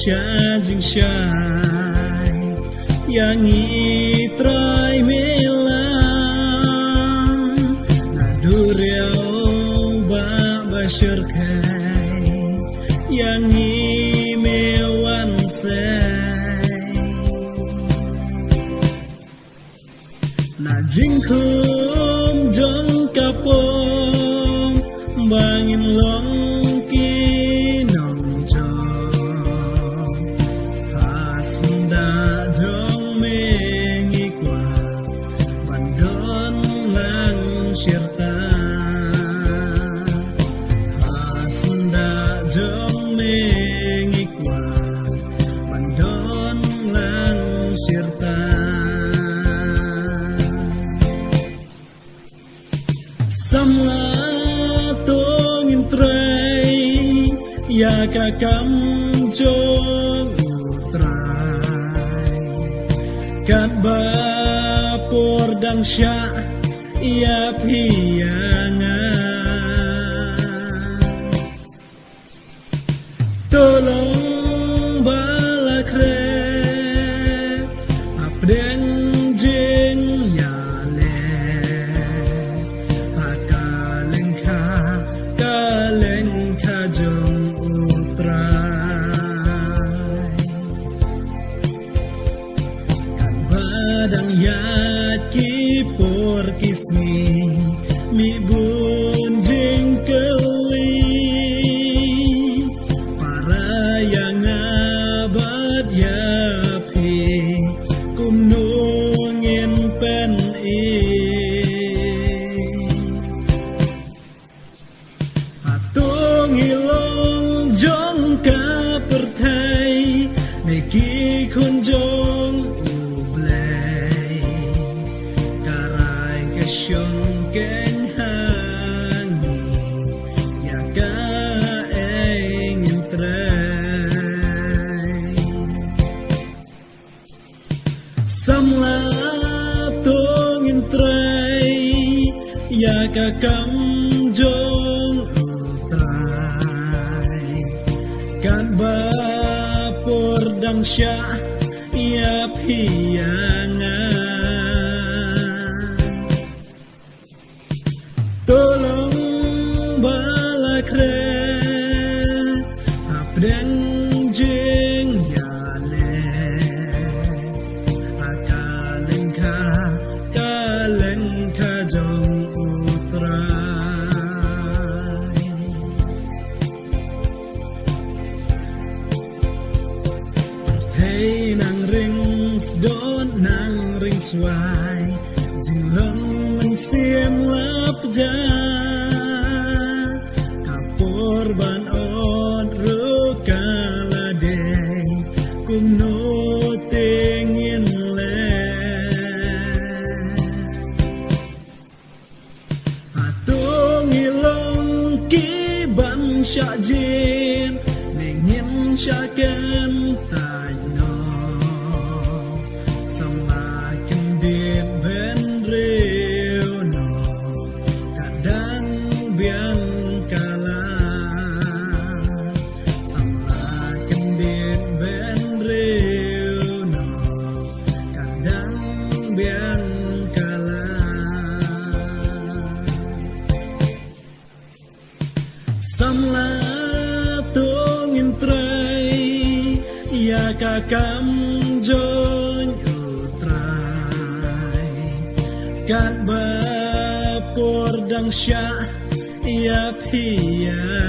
xa dinh shai yang itrai melang na duriau ba bashir kai yang mewan sai na jingkum jong kapom bangin long kinong jong hasda jong mengikwa bandon lang syirta hasda jong mengikwa bandon lang syirta samla tongin trai ya kakam jong utrai kat bapor dang sya ya pianga tolong balakre apden jing ya jong utrai kan badang yat kipor kismi mi bun jing kewi para yang abad yapi kumnungin pen ngilong jong ka perthai meki khun jong ublay karai ke shong ken hangi ya ka engin trai samla tongin trai ya ka kam jong kan bapor dang sya ya pianga tolong balakre apdeng jing ya le akalengka jong utrai nang ring sdon nang ring swai jing long men siem lap ja kapor ban od ru kalade kum no tengin le atong ilong ki ban sya jin ningin syaken semakin din ben reu no kadang biang kalah semakin din ben reu no kadang biang kalah samla tongin trai ya kakam jong kat bapor dang sya ya pianga